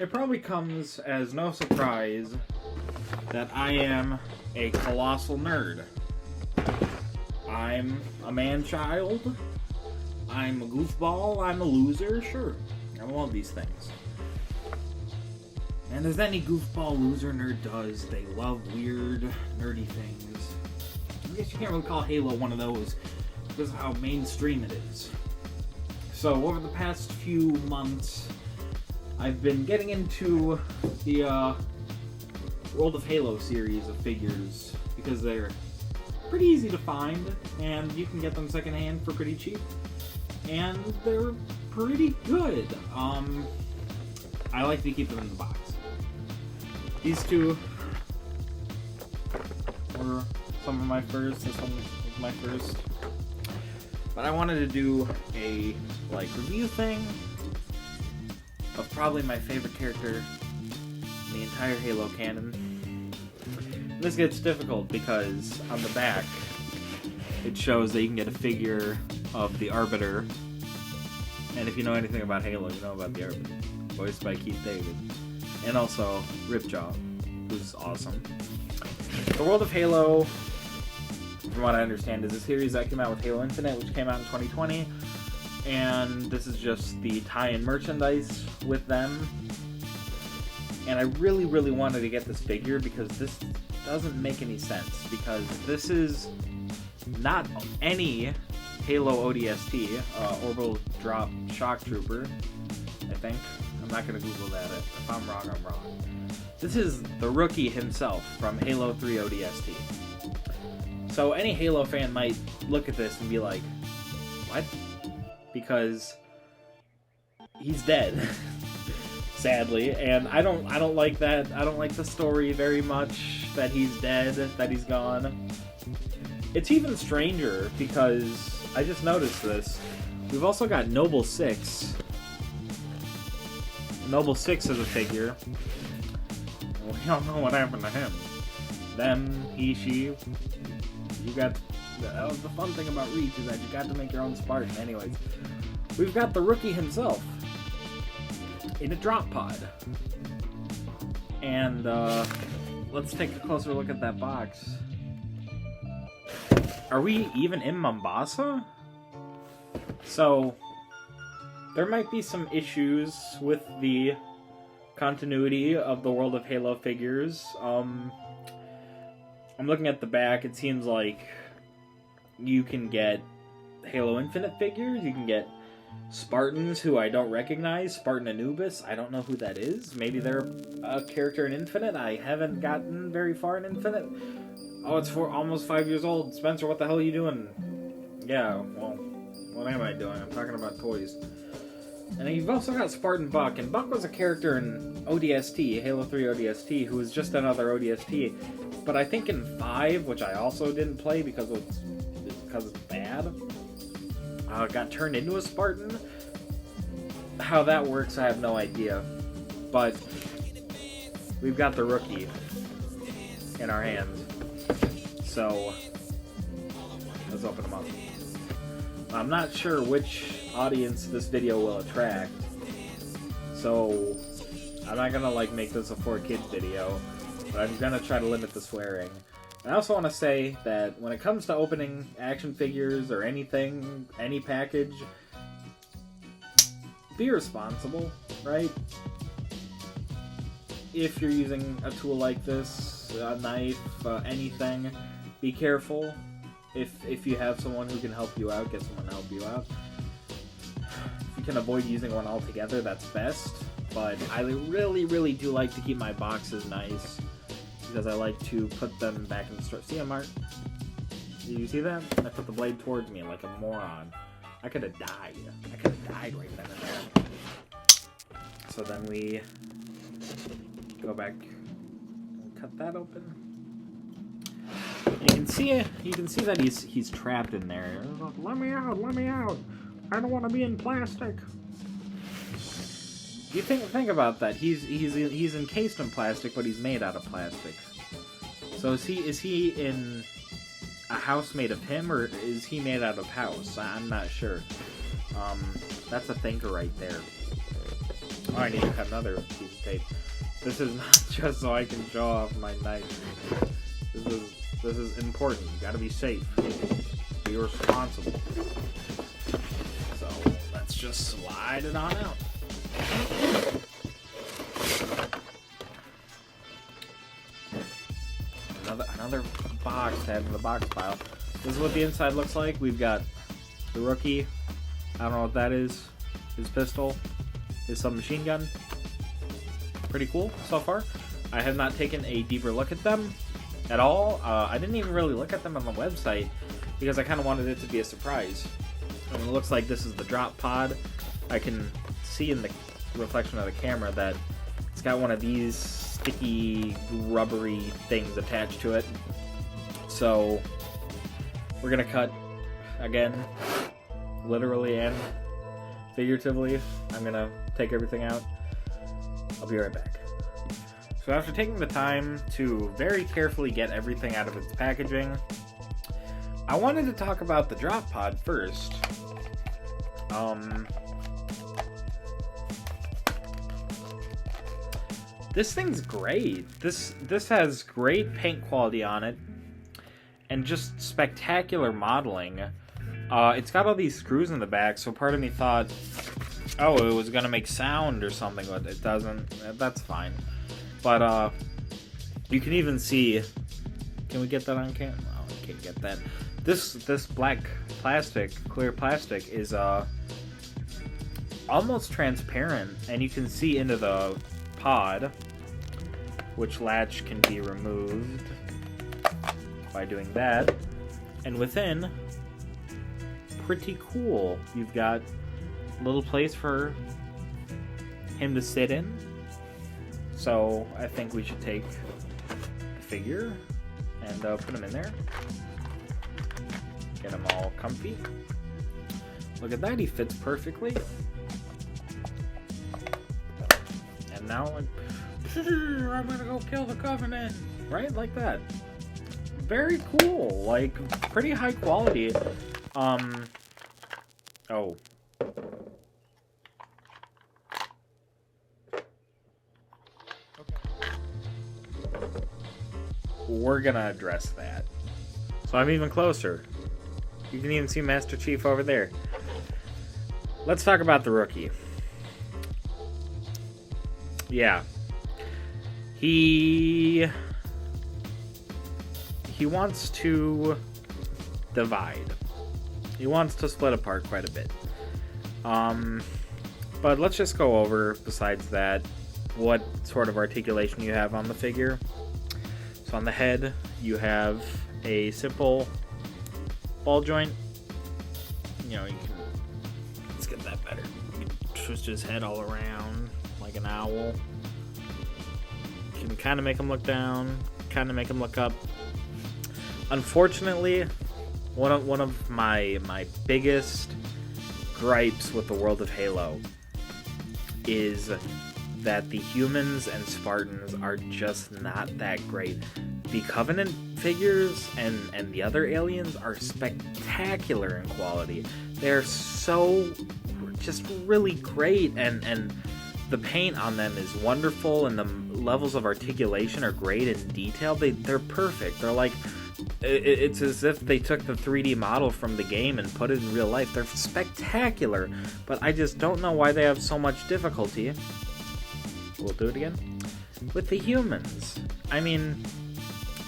It probably comes as no surprise that I am a colossal nerd. I'm a man-child. I'm a goofball. I'm a loser. Sure, I'm all these things. And as any goofball, loser, nerd does, they love weird, nerdy things. I guess you can't really call Halo one of those because of how mainstream it is. So over the past few months, I've been getting into the World of Halo series of figures because they're pretty easy to find and you can get them secondhand for pretty cheap. And they're pretty good. I like to keep them in the box. These two were some of my first. This one was my first. But I wanted to do a review thing of probably my favorite character in the entire Halo canon. And this gets difficult because on the back it shows that you can get a figure of the Arbiter. And if you know anything about Halo, you know about the Arbiter, voiced by Keith David. And also Ripjaw, who's awesome. The World of Halo, from what I understand, is a series that came out with Halo Infinite, which came out in 2020. And this is just the tie-in merchandise with them. And I really, really wanted to get this figure because this doesn't make any sense. Because this is not any Halo ODST, Orbital Drop Shock Trooper, I think. I'm not going to Google that. If I'm wrong, I'm wrong. This is the rookie himself from Halo 3 ODST. So any Halo fan might look at this and be like, what? Because he's dead, sadly, and I don't like that. I don't like the story very much that he's dead, that he's gone. It's even stranger because I just noticed this. We've also got Noble 6. Noble 6 is a figure. We don't know what happened to him. Them, he, she. You got... the fun thing about Reach is that you got to make your own Spartan. Anyways, we've got the rookie himself in a drop pod. And let's take a closer look at that box. Are we even in Mombasa? So, there might be some issues with the continuity of the World of Halo figures. I'm looking at the back. It seems like you can get Halo Infinite figures. You can get Spartans who I don't recognize. Spartan Anubis. I don't know who that is. Maybe they're a character in Infinite. I haven't gotten very far in Infinite. Oh, it's almost 5 years old. Spencer, what the hell are you doing? Yeah, well, what am I doing? I'm talking about toys. And you've also got Spartan Buck, and Buck was a character in ODST, Halo 3 ODST, who was just another ODST. But I think in 5, which I also didn't play because it's bad, got turned into a Spartan. How that works, I have no idea. But we've got the rookie in our hands. So, let's open them up. I'm not sure which audience this video will attract, so I'm not gonna make this a 4-kids video, but I'm gonna try to limit the swearing. And I also want to say that when it comes to opening action figures or anything, any package, be responsible, right? If you're using a tool like this, a knife, anything, be careful. If you have someone who can help you out, get someone to help you out. If you can avoid using one altogether, that's best. But I really, really do like to keep my boxes nice because I like to put them back in the store. See, Mark? Did you see that? I put the blade towards me like a moron. I could have died. I could have died right then and there. So then we go back and cut that open. You can see that he's trapped in there. Let me out! I don't want to be in plastic. You think about that. He's encased in plastic, but he's made out of plastic. So is he in a house made of him, or is he made out of house? I'm not sure. That's a thinker right there. Oh, I need to cut another piece of tape. This is not just so I can show off my knife. This is important. You gotta be safe. Be responsible. So let's just slide it on out. Another box to add to the box pile. This is what the inside looks like. We've got the rookie. I don't know what that is. His pistol. His submachine gun. Pretty cool so far. I have not taken a deeper look at them at all. I didn't even really look at them on the website because I kind of wanted it to be a surprise. And it looks like this is the drop pod. I can see in the reflection of the camera that it's got one of these sticky, rubbery things attached to it. So we're gonna cut again, literally and figuratively. I'm gonna take everything out. I'll be right back. So after taking the time to very carefully get everything out of its packaging, I wanted to talk about the drop pod first. This thing's great. This has great paint quality on it and just spectacular modeling. It's got all these screws in the back, so part of me thought, oh, it was gonna make sound or something, but it doesn't. That's fine. But you can even see. Can we get that on camera? Oh, we can't get that. This black plastic, clear plastic, is almost transparent, and you can see into the pod, which latch can be removed by doing that. And within, pretty cool. You've got a little place for him to sit in. So I think we should take the figure and put him in there. Get him all comfy. Look at that, he fits perfectly. And now, like, I'm gonna go kill the Covenant. Right? Like that. Very cool. Like, pretty high quality. Oh. We're gonna address that. So I'm even closer. You can even see Master Chief over there. Let's talk about the rookie. Yeah. He wants to divide. He wants to split apart quite a bit. But let's just go over, besides that, what sort of articulation you have on the figure. So on the head, you have a simple ball joint. You know, you can, let's get that better. You can twist his head all around like an owl. You can kind of make him look down, kind of make him look up. Unfortunately, one of my biggest gripes with the world of Halo is that the humans and Spartans are just not that great. The Covenant figures and the other aliens are spectacular in quality. They're so just really great, and the paint on them is wonderful, and the levels of articulation are great and detail. They're perfect. They're like, it's as if they took the 3D model from the game and put it in real life. They're spectacular, but I just don't know why they have so much difficulty. We'll do it again. With the humans. I mean,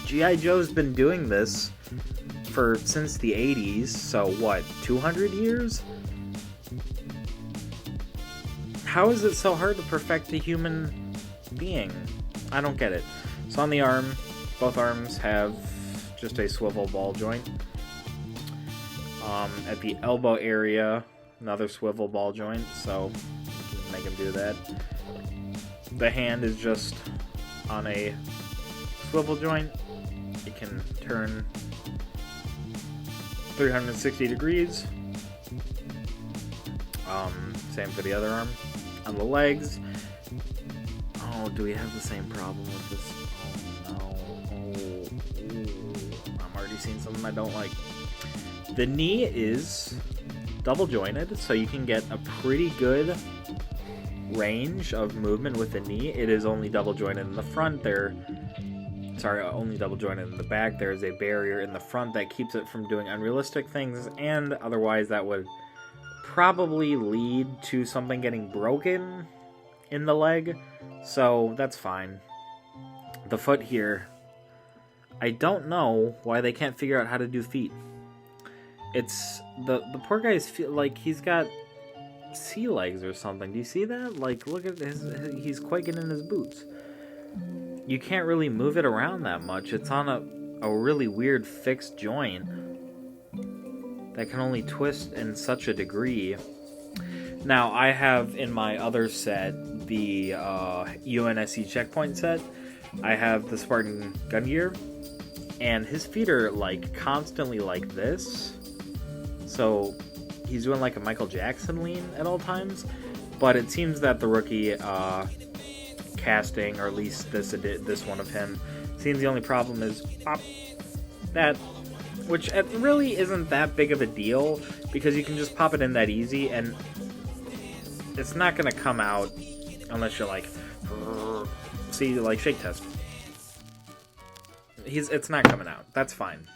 G.I. Joe's been doing this since the 80s, so what, 200 years? How is it so hard to perfect a human being? I don't get it. So on the arm, both arms have just a swivel ball joint. At the elbow area, another swivel ball joint, so you can make him do that. The hand is just on a swivel joint. It can turn 360 degrees. Same for the other arm. On the legs, oh, do we have the same problem with this? Oh no. Oh, I'm already seeing something I don't like. The knee is double jointed, so you can get a pretty good range of movement with the knee. It is only double jointed in the front. Only double jointed in the back. There is a barrier in the front that keeps it from doing unrealistic things, and otherwise that would probably lead to something getting broken in the leg, so that's fine. The foot here, I don't know why they can't figure out how to do feet. It's the poor guy's feel like he's got sea legs or something. Do you see that? Like, look at he's quaking in his boots. You can't really move it around that much. It's on a really weird fixed joint that can only twist in such a degree. Now, I have in my other set the UNSC checkpoint set. I have the Spartan gun gear, and his feet are like constantly like this. So he's doing like a Michael Jackson lean at all times. But it seems that the rookie casting, or at least this one of him, seems the only problem is pop that, which it really isn't that big of a deal because you can just pop it in that easy, and it's not gonna come out unless you're like, see, like shake test. It's not coming out. That's fine.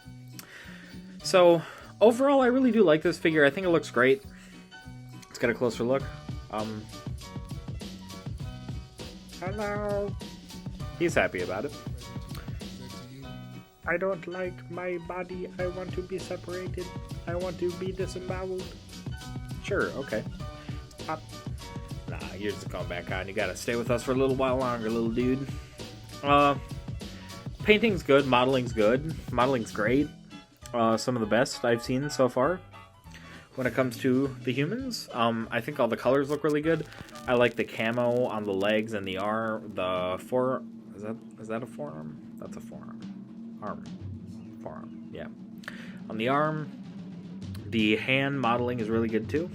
So overall, I really do like this figure. I think it looks great. Let's get a closer look. Hello. He's happy about it. I don't like my body. I want to be separated. I want to be disemboweled. Sure, okay. Pop. Nah, you're just going back on. You gotta stay with us for a little while longer, little dude. Painting's good. Modeling's good. Modeling's great. Some of the best I've seen so far. When it comes to the humans, I think all the colors look really good. I like the camo on the legs and the arm, the forearm. Is that a forearm? That's a forearm. Forearm, yeah. On the arm, the hand modeling is really good too.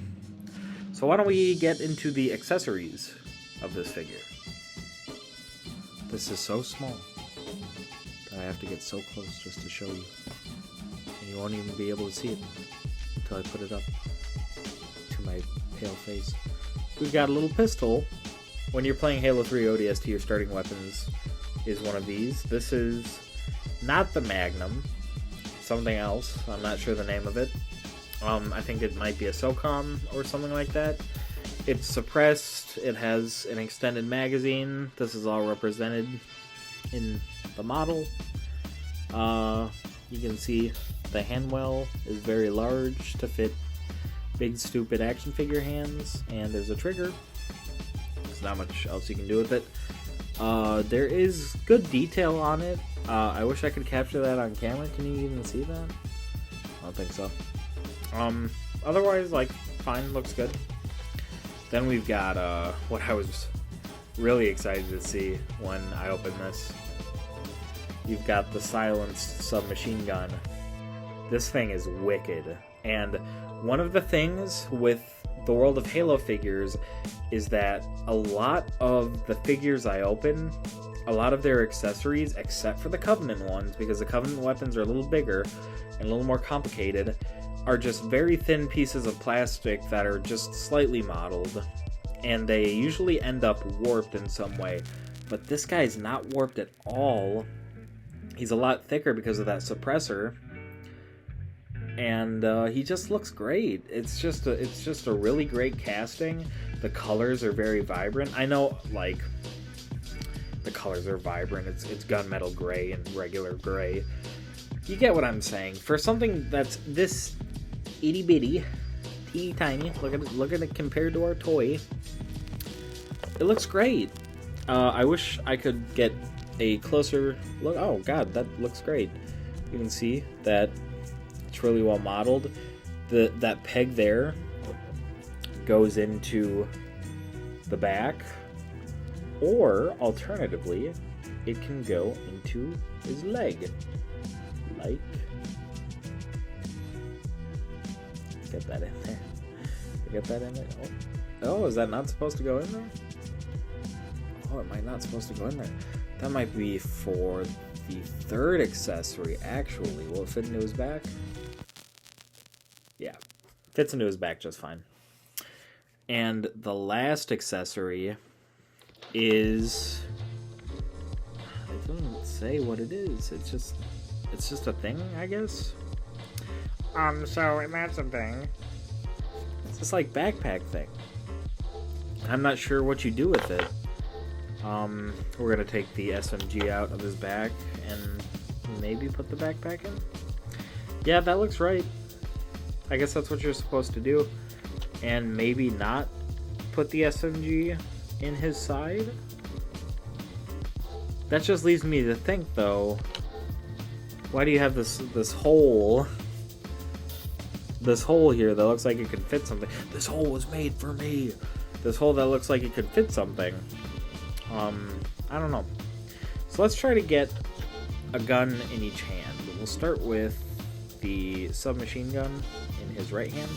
So why don't we get into the accessories of this figure? This is so small that I have to get so close just to show you. And you won't even be able to see it until I put it up to my pale face. We've got a little pistol. When you're playing Halo 3 ODST, your starting weapons is one of these. This is not the Magnum, something else. I'm not sure the name of it. I think it might be a SOCOM or something like that. It's suppressed. It has an extended magazine. This is all represented in the model. You can see the handwell is very large to fit big, stupid action figure hands, and there's a trigger. There's not much else you can do with it. There is good detail on it. I wish I could capture that on camera. Can you even see that? I don't think so. Otherwise, like, fine, looks good. Then we've got what I was really excited to see when I opened this. You've got the silenced submachine gun. This thing is wicked. And one of the things with the world of Halo figures is that a lot of the figures I open, a lot of their accessories, except for the Covenant ones, because the Covenant weapons are a little bigger and a little more complicated, are just very thin pieces of plastic that are just slightly modeled, and they usually end up warped in some way. But this guy's not warped at all. He's a lot thicker because of that suppressor, and he just looks great. It's just a really great casting. The colors are very vibrant. I know, like, the colors are vibrant. It's gunmetal gray and regular gray. You get what I'm saying. For something that's this itty bitty, teeny tiny, look at it compared to our toy. It looks great. I wish I could get a closer look. Oh god, that looks great. You can see that it's really well modeled. That peg there goes into the back, or alternatively, it can go into his leg. Like, get that in there. Get that in there. Oh, is that not supposed to go in there? Oh, it might not supposed to go in there. That might be for the third accessory, actually. Will it fit into his back? Yeah, fits into his back just fine. And the last accessory is... It doesn't say what it is. It's just a thing, I guess. So that's a thing. It's this like backpack thing. I'm not sure what you do with it. We're gonna take the SMG out of his back and maybe put the backpack in. Yeah, that looks right. I guess that's what you're supposed to do. And maybe not put the SMG in his side. That just leaves me to think, though, why do you have this hole? This hole here that looks like it could fit something. This hole was made for me. This hole that looks like it could fit something. I don't know. So let's try to get a gun in each hand. We'll start with the submachine gun in his right hand.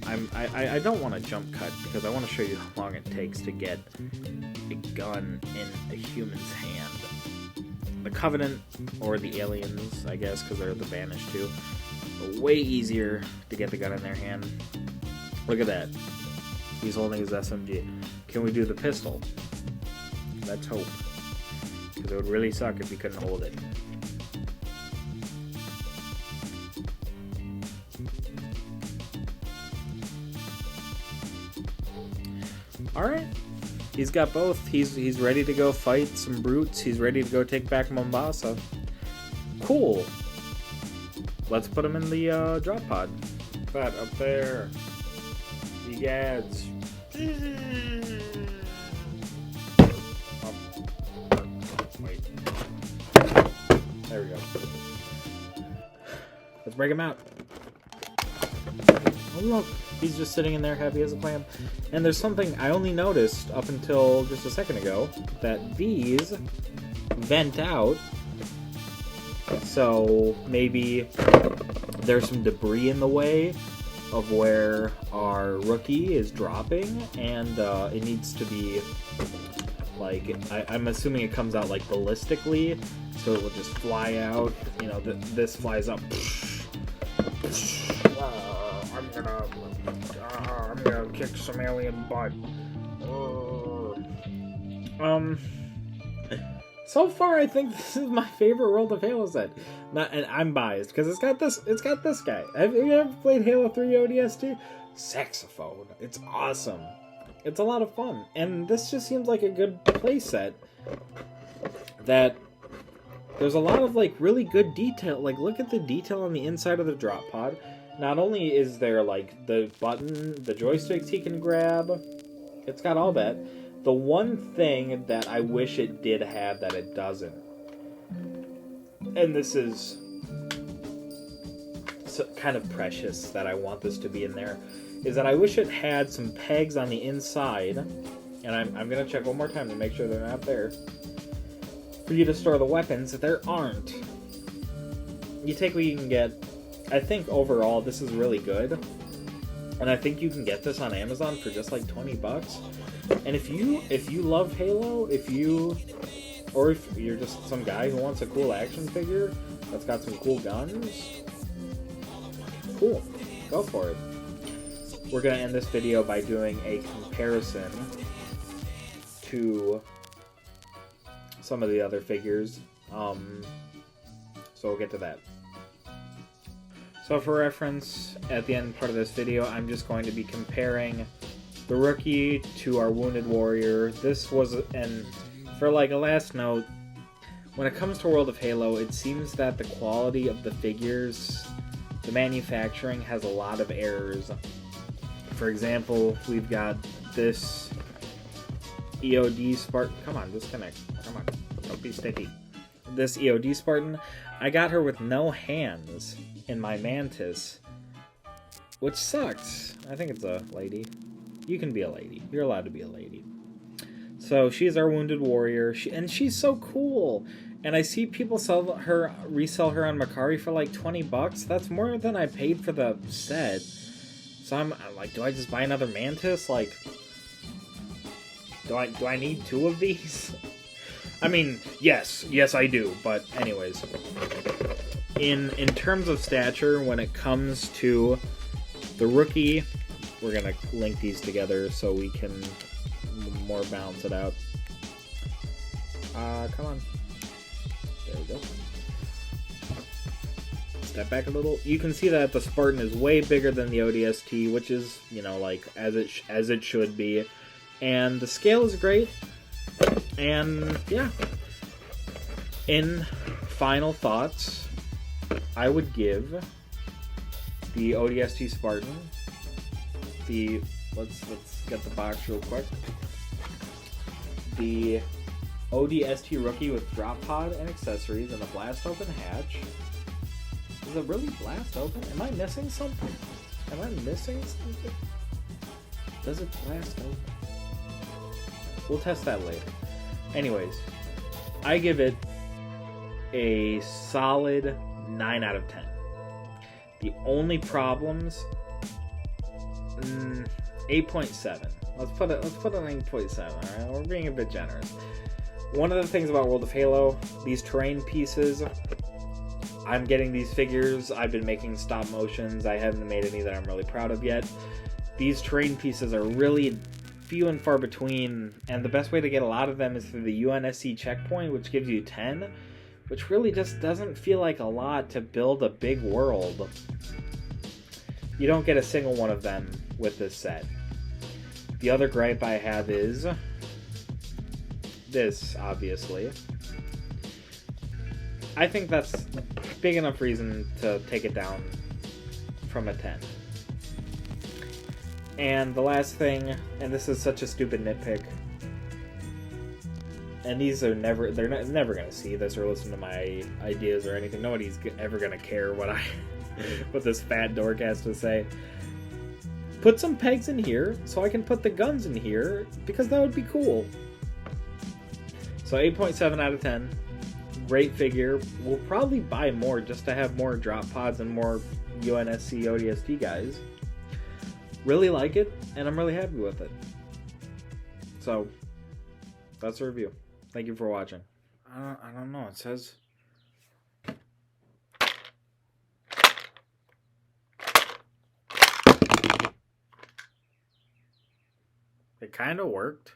I don't want to jump cut because I want to show you how long it takes to get a gun in a human's hand. The Covenant, or the aliens, I guess, because they're the banished too, are way easier to get the gun in their hand. Look at that. He's holding his SMG. Can we do the pistol? Let's hope. Because it would really suck if he couldn't hold it. Alright. He's got both. He's ready to go fight some brutes. He's ready to go take back Mombasa. Cool. Let's put him in the drop pod. That up there. You gads. Wait. There we go. Let's break him out. Oh look, he's just sitting in there happy as a clam. And there's something I only noticed up until just a second ago, that these vent out. So maybe there's some debris in the way of where our rookie is dropping, and it needs to be like, I'm assuming it comes out like ballistically, so it will just fly out. You know, this flies up. I'm gonna kick some alien butt. So far, I think this is my favorite World of Halo set. And I'm biased because it's got this guy. Have you ever played Halo 3 ODST? Saxophone. It's awesome. It's a lot of fun, and this just seems like a good play set. That there's a lot of like really good detail. Like, look at the detail on the inside of the drop pod. Not only is there like the button, the joysticks he can grab, it's got all that. The one thing that I wish it did have that it doesn't, and this is kind of precious that I want this to be in there, is that I wish it had some pegs on the inside, and I'm going to check one more time to make sure they're not there, for you to store the weapons. There aren't. You take what you can get. I think overall this is really good, and I think you can get this on Amazon for just like $20. And if you love Halo, if you're just some guy who wants a cool action figure that's got some cool guns, cool, go for it. We're gonna end this video by doing a comparison to some of the other figures, so we'll get to that. So for reference, at the end part of this video, I'm just going to be comparing the rookie to our wounded warrior. This was, and for like a last note, when it comes to World of Halo, it seems that the quality of the figures, the manufacturing, has a lot of errors. For example, we've got this EOD Spartan. Come on, disconnect. Come on, don't be sticky. This EOD Spartan, I got her with no hands in my Mantis, which sucks. I think it's a lady. You can be a lady. You're allowed to be a lady. So she's our wounded warrior, and she's so cool. And I see people resell her on Mercari for like $20. That's more than I paid for the set. So I'm like, do I just buy another Mantis? Like, do I need two of these? I mean, yes I do. But anyways, in terms of stature, when it comes to The rookie, we're going to link these together so we can more balance it out. Come on. There we go. Step back a little. You can see that the Spartan is way bigger than the ODST, which is, you know, like as it should be. And the scale is great. And yeah. In final thoughts, I would give the ODST Spartan the let's get the box real quick. The ODST rookie with drop pod and accessories and a blast open hatch. Is it really blast open? Am I missing something? Am I missing something? Does it blast open? We'll test that later. Anyways, I give it a solid 9 out of 10. The only problems, 8.7. Let's put it 8.7. All right, we're being a bit generous. One of the things about World of Halo, these terrain pieces, I'm getting these figures. I've been making stop motions. I haven't made any that I'm really proud of yet. These terrain pieces are really few and far between, and the best way to get a lot of them is through the UNSC checkpoint, which gives you 10, which really just doesn't feel like a lot to build a big world. You don't get a single one of them with this set. The other gripe I have is this, obviously. I think that's big enough reason to take it down from a 10. And the last thing, and this is such a stupid nitpick, and these are never going to see this or listen to my ideas or anything. Nobody's ever going to care what what this fat dork has to say. Put some pegs in here so I can put the guns in here, because that would be cool. So 8.7 out of 10. Great figure. We'll probably buy more just to have more drop pods and more UNSC ODST guys. Really like it, and I'm really happy with it. So, that's the review. Thank you for watching. I don't know. It says... It kind of worked.